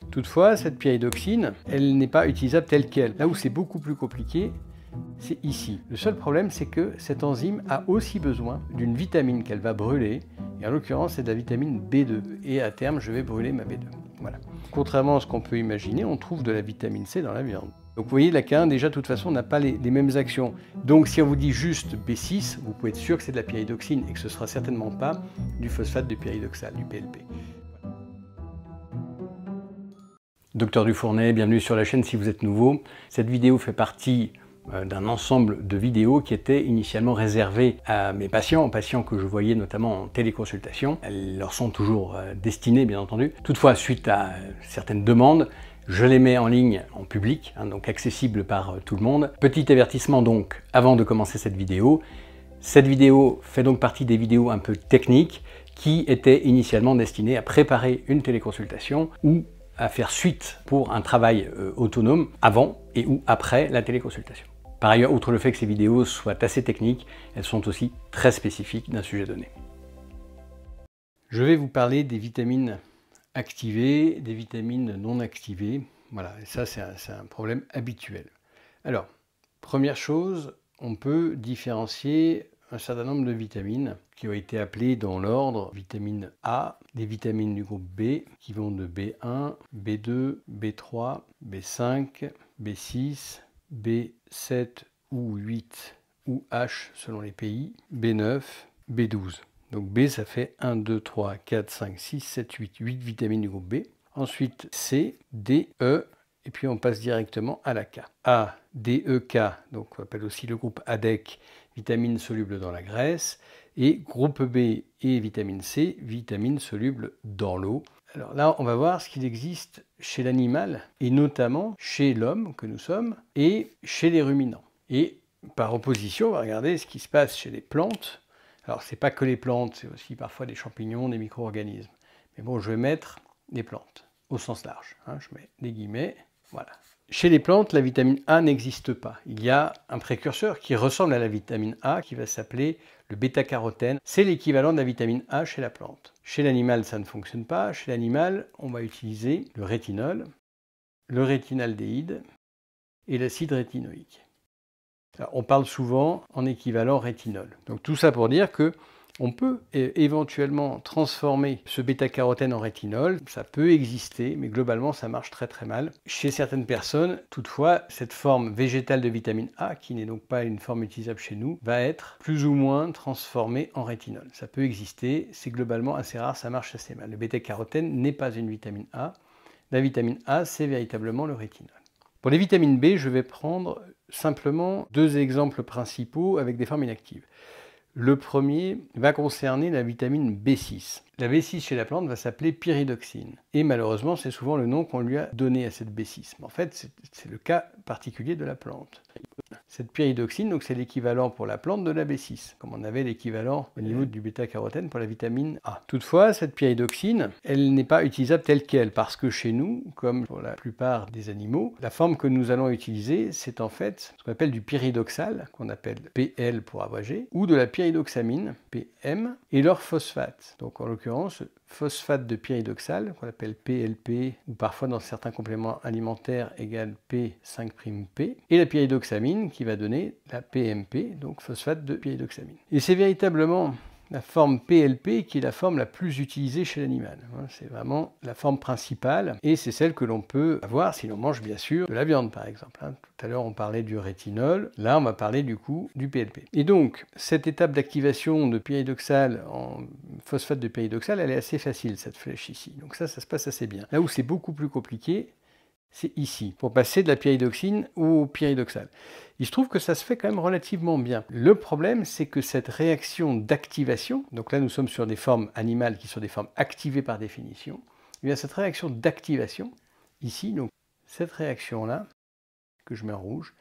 Toutefois, cette pyridoxine, elle n'est pas utilisable telle qu'elle. Là où c'est beaucoup plus compliqué, c'est ici. Le seul problème, c'est que cette enzyme a aussi besoin d'une vitamine qu'elle va brûler, et en l'occurrence, c'est de la vitamine B2. Et à terme, je vais brûler ma B2. Voilà. Contrairement à ce qu'on peut imaginer, on trouve de la vitamine C dans la viande. Donc vous voyez, la K1, déjà, de toute façon, n'a pas les mêmes actions. Donc si on vous dit juste B6, vous pouvez être sûr que c'est de la pyridoxine et que ce ne sera certainement pas du phosphate de pyridoxal, du PLP. Docteur Dufournet, bienvenue sur la chaîne si vous êtes nouveau. Cette vidéo fait partie d'un ensemble de vidéos qui étaient initialement réservées à mes patients, aux patients que je voyais notamment en téléconsultation. Elles leur sont toujours destinées, bien entendu. Toutefois, suite à certaines demandes, je les mets en ligne en public, donc accessible par tout le monde. Petit avertissement donc, avant de commencer cette vidéo fait donc partie des vidéos un peu techniques qui étaient initialement destinées à préparer une téléconsultation ou à faire suite pour un travail autonome avant et ou après la téléconsultation. Par ailleurs, outre le fait que ces vidéos soient assez techniques, elles sont aussi très spécifiques d'un sujet donné. Je vais vous parler des vitamines activées, des vitamines non activées. Voilà, et ça c'est un problème habituel. Alors, première chose, on peut différencier un certain nombre de vitamines qui ont été appelées dans l'ordre vitamine A, des vitamines du groupe B qui vont de B1, B2, B3, B5, B6, B7 ou 8 ou H selon les pays, B9, B12. Donc B ça fait 1, 2, 3, 4, 5, 6, 7, 8 vitamines du groupe B. Ensuite C, D, E, et puis on passe directement à la K. A, D, E, K, donc on appelle aussi le groupe ADEC, vitamines solubles dans la graisse, et groupe B et vitamine C, vitamines solubles dans l'eau. Alors là, on va voir ce qu'il existe chez l'animal, et notamment chez l'homme que nous sommes, et chez les ruminants. Et par opposition, on va regarder ce qui se passe chez les plantes. Alors, ce n'est pas que les plantes, c'est aussi parfois des champignons, des micro-organismes. Mais bon, je vais mettre des plantes, au sens large. Je mets des guillemets, voilà. Chez les plantes, la vitamine A n'existe pas. Il y a un précurseur qui ressemble à la vitamine A, qui va s'appeler le bêta-carotène. C'est l'équivalent de la vitamine A chez la plante. Chez l'animal, ça ne fonctionne pas. Chez l'animal, on va utiliser le rétinol, le rétinaldéhyde et l'acide rétinoïque. Alors, on parle souvent en équivalent rétinol. Donc tout ça pour dire que on peut éventuellement transformer ce bêta-carotène en rétinol. Ça peut exister, mais globalement, ça marche très très mal. Chez certaines personnes, toutefois, cette forme végétale de vitamine A, qui n'est donc pas une forme utilisable chez nous, va être plus ou moins transformée en rétinol. Ça peut exister, c'est globalement assez rare, ça marche assez mal. Le bêta-carotène n'est pas une vitamine A. La vitamine A, c'est véritablement le rétinol. Pour les vitamines B, je vais prendre simplement deux exemples principaux avec des formes inactives. Le premier va concerner la vitamine B6. La B6 chez la plante va s'appeler pyridoxine. Et malheureusement, c'est souvent le nom qu'on lui a donné à cette B6. Mais en fait, c'est le cas particulier de la plante. Cette pyridoxine, donc c'est l'équivalent pour la plante de la B6, comme on avait l'équivalent au niveau du bêta-carotène pour la vitamine A. Toutefois, cette pyridoxine, elle n'est pas utilisable telle qu'elle, parce que chez nous, comme pour la plupart des animaux, la forme que nous allons utiliser, c'est en fait ce qu'on appelle du pyridoxal, qu'on appelle PL pour abrégé, ou de la pyridoxamine, PM, et leur phosphate. Donc en l'occurrence, phosphate de pyridoxal, qu'on appelle PLP, ou parfois dans certains compléments alimentaires égale P5'P, et la pyridoxamine qui va donner la PMP, donc phosphate de pyridoxamine. Et c'est véritablement la forme PLP qui est la forme la plus utilisée chez l'animal. C'est vraiment la forme principale et c'est celle que l'on peut avoir si l'on mange bien sûr de la viande par exemple. Tout à l'heure on parlait du rétinol, là on va parler du coup du PLP. Et donc cette étape d'activation de pyridoxal en phosphate de pyridoxal, elle est assez facile cette flèche ici. Donc ça se passe assez bien. Là où c'est beaucoup plus compliqué, c'est ici, pour passer de la pyridoxine au pyridoxal. Il se trouve que ça se fait quand même relativement bien. Le problème, c'est que cette réaction d'activation, donc là nous sommes sur des formes animales qui sont des formes activées par définition, et bien cette réaction d'activation, ici, donc cette réaction-là, que je mets en rouge,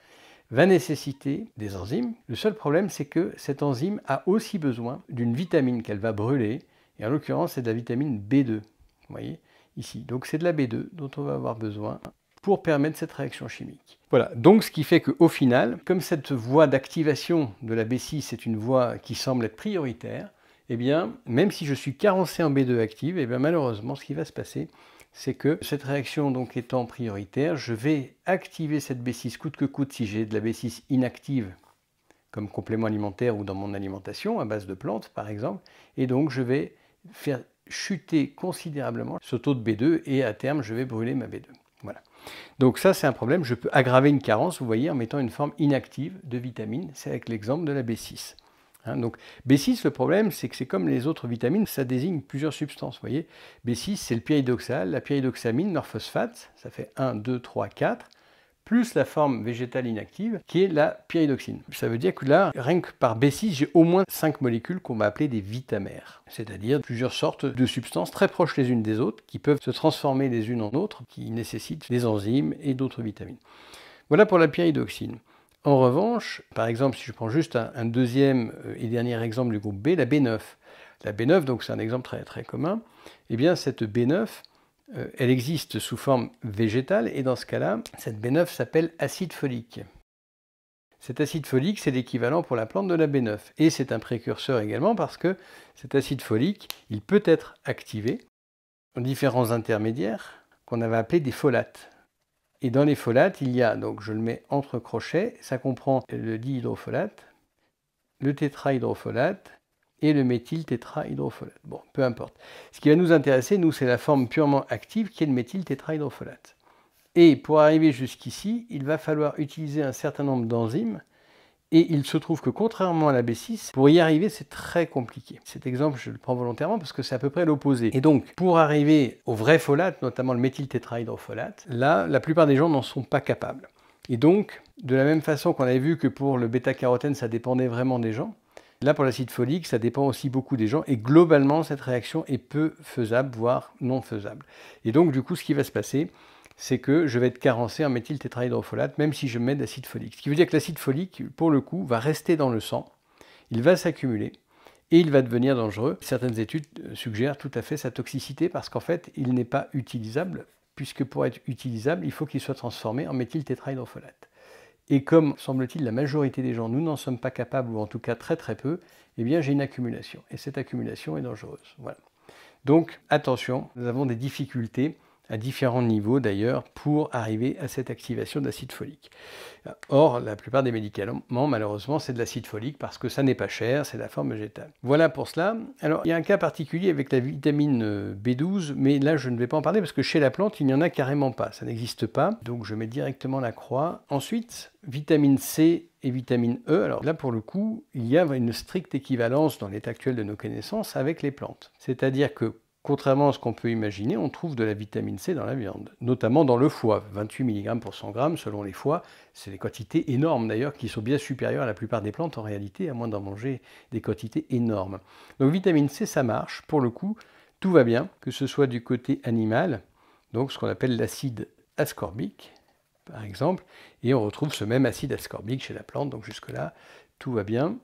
va nécessiter des enzymes. Le seul problème, c'est que cette enzyme a aussi besoin d'une vitamine qu'elle va brûler, et en l'occurrence, c'est de la vitamine B2. Vous voyez, ici. Donc c'est de la B2 dont on va avoir besoin pour permettre cette réaction chimique. Voilà, donc ce qui fait qu'au final, comme cette voie d'activation de la B6 est une voie qui semble être prioritaire, eh bien, même si je suis carencé en B2 active, eh bien, malheureusement, ce qui va se passer, c'est que cette réaction donc étant prioritaire, je vais activer cette B6 coûte que coûte si j'ai de la B6 inactive comme complément alimentaire ou dans mon alimentation à base de plantes par exemple, et donc je vais faire chuter considérablement ce taux de B2 et à terme je vais brûler ma B2. Voilà. Donc ça c'est un problème, je peux aggraver une carence, vous voyez, en mettant une forme inactive de vitamine, c'est avec l'exemple de la B6. Donc B6, le problème, c'est que c'est comme les autres vitamines, ça désigne plusieurs substances. Vous voyez, B6, c'est le pyridoxal, la pyridoxamine, l'orphosphate, ça fait 1, 2, 3, 4, plus la forme végétale inactive, qui est la pyridoxine. Ça veut dire que là, rien que par B6, j'ai au moins 5 molécules qu'on va appeler des vitamères, c'est-à-dire plusieurs sortes de substances très proches les unes des autres, qui peuvent se transformer les unes en autres, qui nécessitent des enzymes et d'autres vitamines. Voilà pour la pyridoxine. En revanche, par exemple, si je prends juste un deuxième et dernier exemple du groupe B, la B9. La B9, donc c'est un exemple très, très commun, eh bien cette B9, elle existe sous forme végétale et dans ce cas-là, cette B9 s'appelle acide folique. Cet acide folique, c'est l'équivalent pour la plante de la B9 et c'est un précurseur également parce que cet acide folique, il peut être activé en différents intermédiaires qu'on avait appelés des folates. Et dans les folates, il y a, donc je le mets entre crochets, ça comprend le dihydrofolate, le tétrahydrofolate et le méthyltétrahydrofolate. Bon, peu importe. Ce qui va nous intéresser, nous, c'est la forme purement active qui est le méthyltétrahydrofolate. Et pour arriver jusqu'ici, il va falloir utiliser un certain nombre d'enzymes. Et il se trouve que contrairement à la B6, pour y arriver, c'est très compliqué. Cet exemple, je le prends volontairement parce que c'est à peu près l'opposé. Et donc, pour arriver au vrai folate, notamment le méthyltétrahydrofolate, là, la plupart des gens n'en sont pas capables. Et donc, de la même façon qu'on avait vu que pour le bêta-carotène, ça dépendait vraiment des gens, là, pour l'acide folique, ça dépend aussi beaucoup des gens. Et globalement, cette réaction est peu faisable, voire non faisable. Et donc, du coup, ce qui va se passer, c'est que je vais être carencé en méthyltétrahydrofolate, même si je mets de l'acide folique. Ce qui veut dire que l'acide folique, pour le coup, va rester dans le sang, il va s'accumuler, et il va devenir dangereux. Certaines études suggèrent tout à fait sa toxicité, parce qu'en fait, il n'est pas utilisable, puisque pour être utilisable, il faut qu'il soit transformé en méthyltétrahydrofolate. Et comme, semble-t-il, la majorité des gens, nous n'en sommes pas capables, ou en tout cas très très peu, eh bien j'ai une accumulation, et cette accumulation est dangereuse. Voilà. Donc, attention, nous avons des difficultés à différents niveaux d'ailleurs, pour arriver à cette activation d'acide folique. Or, la plupart des médicaments, malheureusement, c'est de l'acide folique parce que ça n'est pas cher, c'est la forme végétale. Voilà pour cela. Alors, il y a un cas particulier avec la vitamine B12, mais là, je ne vais pas en parler parce que chez la plante, il n'y en a carrément pas, ça n'existe pas. Donc, je mets directement la croix. Ensuite, vitamine C et vitamine E. Alors là, pour le coup, il y a une stricte équivalence dans l'état actuel de nos connaissances avec les plantes. C'est-à-dire que contrairement à ce qu'on peut imaginer, on trouve de la vitamine C dans la viande, notamment dans le foie, 28 mg pour 100 g selon les foies. C'est des quantités énormes d'ailleurs qui sont bien supérieures à la plupart des plantes en réalité, à moins d'en manger des quantités énormes. Donc vitamine C, ça marche, pour le coup, tout va bien, que ce soit du côté animal, donc ce qu'on appelle l'acide ascorbique, par exemple, et on retrouve ce même acide ascorbique chez la plante, donc jusque-là, tout va bien.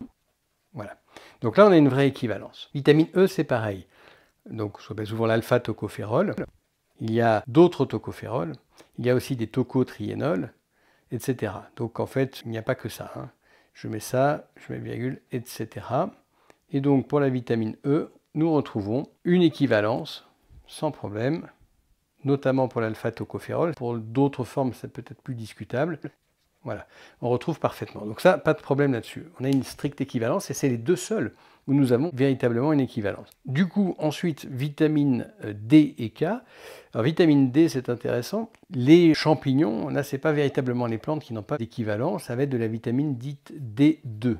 Voilà. Donc là, on a une vraie équivalence. Vitamine E, c'est pareil. Donc, on appelle souvent l'alpha-tocopherol. Il y a d'autres tocophérols. Il y a aussi des tocotriénols, etc. Donc, en fait, il n'y a pas que ça. Je mets ça, je mets virgule, etc. Et donc, pour la vitamine E, nous retrouvons une équivalence, sans problème, notamment pour l'alpha-tocopherol. Pour d'autres formes, c'est peut-être plus discutable. Voilà, on retrouve parfaitement. Donc ça, pas de problème là-dessus. On a une stricte équivalence et c'est les deux seuls où nous avons véritablement une équivalence. Du coup, ensuite, vitamine D et K. Alors, vitamine D, c'est intéressant. Les champignons, là, ce n'est pas véritablement les plantes qui n'ont pas d'équivalence, ça va être de la vitamine dite D2.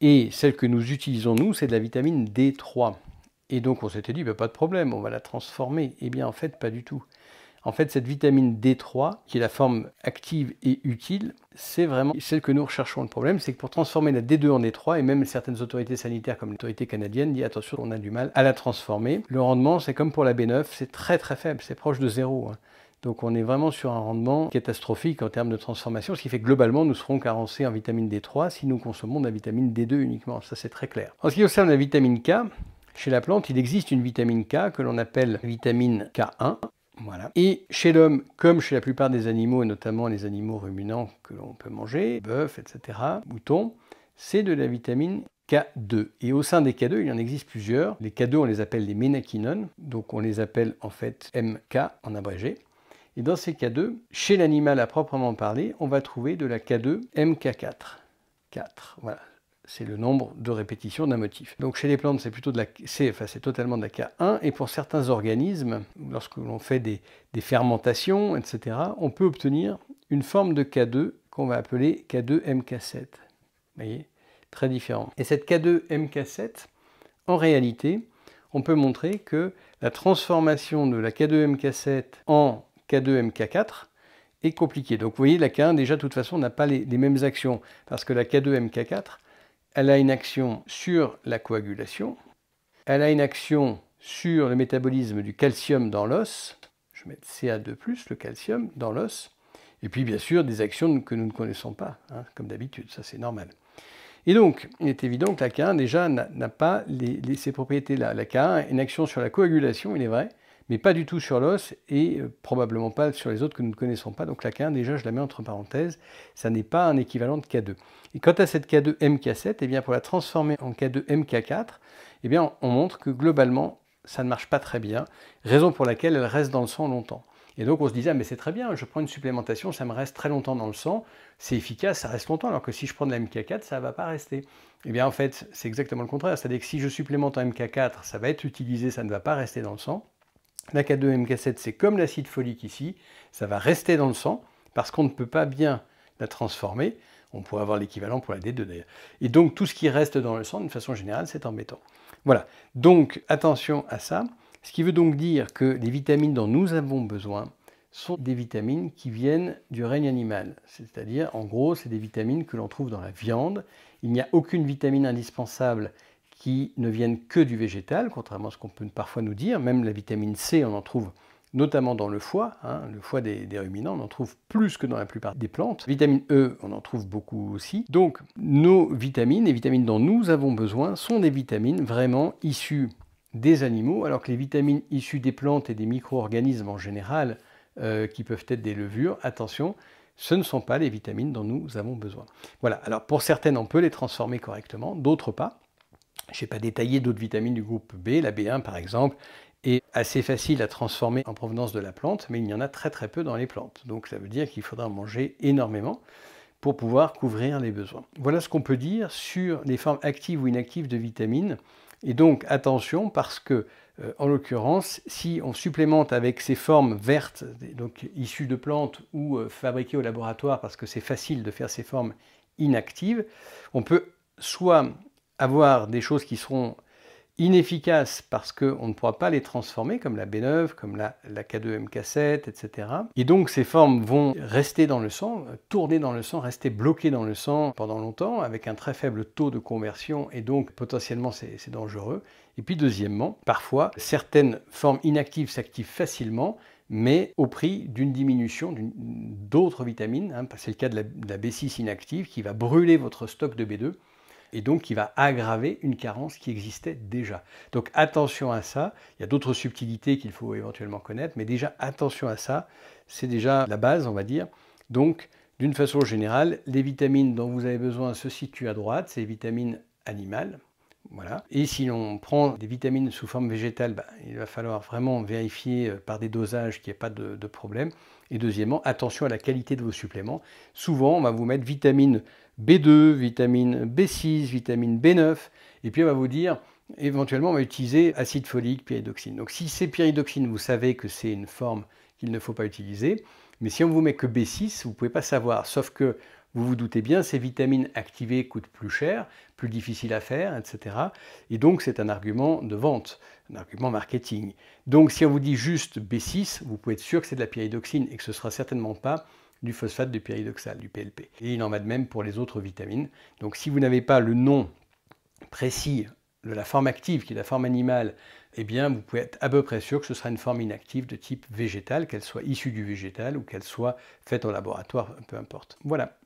Et celle que nous utilisons, nous, c'est de la vitamine D3. Et donc, on s'était dit, bah, pas de problème, on va la transformer. Eh bien, en fait, pas du tout. En fait, cette vitamine D3, qui est la forme active et utile, c'est vraiment celle que nous recherchons. Le problème, c'est que pour transformer la D2 en D3, et même certaines autorités sanitaires comme l'autorité canadienne disent attention, on a du mal à la transformer. Le rendement, c'est comme pour la B9, c'est très très faible, c'est proche de zéro. Donc on est vraiment sur un rendement catastrophique en termes de transformation, ce qui fait que globalement, nous serons carencés en vitamine D3 si nous consommons de la vitamine D2 uniquement. Ça, c'est très clair. En ce qui concerne la vitamine K, chez la plante, il existe une vitamine K que l'on appelle vitamine K1. Voilà. Et chez l'homme, comme chez la plupart des animaux, et notamment les animaux ruminants que l'on peut manger, bœuf, etc., moutons, c'est de la vitamine K2. Et au sein des K2, il y en existe plusieurs. Les K2, on les appelle les ménaquinones, donc on les appelle en fait MK en abrégé. Et dans ces K2, chez l'animal à proprement parler, on va trouver de la K2 MK4. 4, voilà. C'est le nombre de répétitions d'un motif. Donc chez les plantes, c'est plutôt c'est totalement de la K1. Et pour certains organismes, lorsque l'on fait des fermentations, etc., on peut obtenir une forme de K2 qu'on va appeler K2 MK7. Vous voyez, très différent. Et cette K2 MK7, en réalité, on peut montrer que la transformation de la K2 MK7 en K2 MK4 est compliquée. Donc vous voyez, la K1, déjà, de toute façon, n'a pas les mêmes actions. Parce que la K2 MK4, elle a une action sur la coagulation, elle a une action sur le métabolisme du calcium dans l'os, je vais mettre Ca2+, le calcium dans l'os, et puis bien sûr des actions que nous ne connaissons pas, hein, comme d'habitude, ça c'est normal. Et donc, il est évident que la K1 déjà n'a pas ces propriétés-là. La K1 a une action sur la coagulation, il est vrai, mais pas du tout sur l'os et probablement pas sur les autres que nous ne connaissons pas. Donc la K1, déjà, je la mets entre parenthèses, ça n'est pas un équivalent de K2. Et quant à cette K2 MK7, eh bien, pour la transformer en K2 MK4, eh bien, on montre que globalement, ça ne marche pas très bien, raison pour laquelle elle reste dans le sang longtemps. Et donc on se disait, ah, mais c'est très bien, je prends une supplémentation, ça me reste très longtemps dans le sang, c'est efficace, ça reste longtemps, alors que si je prends de la MK4, ça ne va pas rester. Eh bien en fait, c'est exactement le contraire, c'est-à-dire que si je supplémente en MK4, ça va être utilisé, ça ne va pas rester dans le sang. La K2 MK7, c'est comme l'acide folique ici, ça va rester dans le sang, parce qu'on ne peut pas bien la transformer. On pourrait avoir l'équivalent pour la D2 d'ailleurs. Et donc tout ce qui reste dans le sang, d'une façon générale, c'est embêtant. Voilà, donc attention à ça. Ce qui veut donc dire que les vitamines dont nous avons besoin sont des vitamines qui viennent du règne animal. C'est-à-dire, en gros, c'est des vitamines que l'on trouve dans la viande. Il n'y a aucune vitamine indispensable qui ne vienne que du végétal, contrairement à ce qu'on peut parfois nous dire. Même la vitamine C, on en trouve notamment dans le foie, hein, le foie des ruminants, on en trouve plus que dans la plupart des plantes. Vitamine E, on en trouve beaucoup aussi. Donc, nos vitamines, les vitamines dont nous avons besoin, sont des vitamines vraiment issues des animaux, alors que les vitamines issues des plantes et des micro-organismes en général, qui peuvent être des levures, attention, ce ne sont pas les vitamines dont nous avons besoin. Voilà, alors pour certaines, on peut les transformer correctement, d'autres pas. Je n'ai pas détaillé d'autres vitamines du groupe B, la B1 par exemple, est assez facile à transformer en provenance de la plante, mais il y en a très très peu dans les plantes. Donc ça veut dire qu'il faudra en manger énormément pour pouvoir couvrir les besoins. Voilà ce qu'on peut dire sur les formes actives ou inactives de vitamines. Et donc attention parce que, en l'occurrence, si on supplémente avec ces formes vertes, donc issues de plantes ou fabriquées au laboratoire parce que c'est facile de faire ces formes inactives, on peut soit avoir des choses qui seront inefficaces parce qu'on ne pourra pas les transformer, comme la B9, comme la K2MK7, etc. Et donc ces formes vont rester dans le sang, tourner dans le sang, rester bloquées dans le sang pendant longtemps, avec un très faible taux de conversion, et donc potentiellement c'est dangereux. Et puis deuxièmement, parfois, certaines formes inactives s'activent facilement, mais au prix d'une diminution d'autres vitamines. Hein. C'est le cas de la B6 inactive qui va brûler votre stock de B2, et donc qui va aggraver une carence qui existait déjà. Donc attention à ça, il y a d'autres subtilités qu'il faut éventuellement connaître, mais déjà attention à ça, c'est déjà la base, on va dire. Donc d'une façon générale, les vitamines dont vous avez besoin se situent à droite, c'est les vitamines animales. Voilà. Et si l'on prend des vitamines sous forme végétale, il va falloir vraiment vérifier par des dosages qu'il n'y ait pas de problème. Et deuxièmement, attention à la qualité de vos suppléments. Souvent, on va vous mettre vitamine B2, vitamine B6, vitamine B9, et puis on va vous dire, éventuellement, on va utiliser acide folique, pyridoxine. Donc si c'est pyridoxine, vous savez que c'est une forme qu'il ne faut pas utiliser, mais si on vous met que B6, vous ne pouvez pas savoir, sauf que vous vous doutez bien, ces vitamines activées coûtent plus cher, plus difficiles à faire, etc. Et donc c'est un argument de vente, un argument marketing. Donc si on vous dit juste B6, vous pouvez être sûr que c'est de la pyridoxine et que ce ne sera certainement pas du phosphate de pyridoxal, du PLP. Et il en va de même pour les autres vitamines. Donc si vous n'avez pas le nom précis de la forme active, qui est la forme animale, eh bien vous pouvez être à peu près sûr que ce sera une forme inactive de type végétal, qu'elle soit issue du végétal ou qu'elle soit faite au laboratoire, peu importe. Voilà.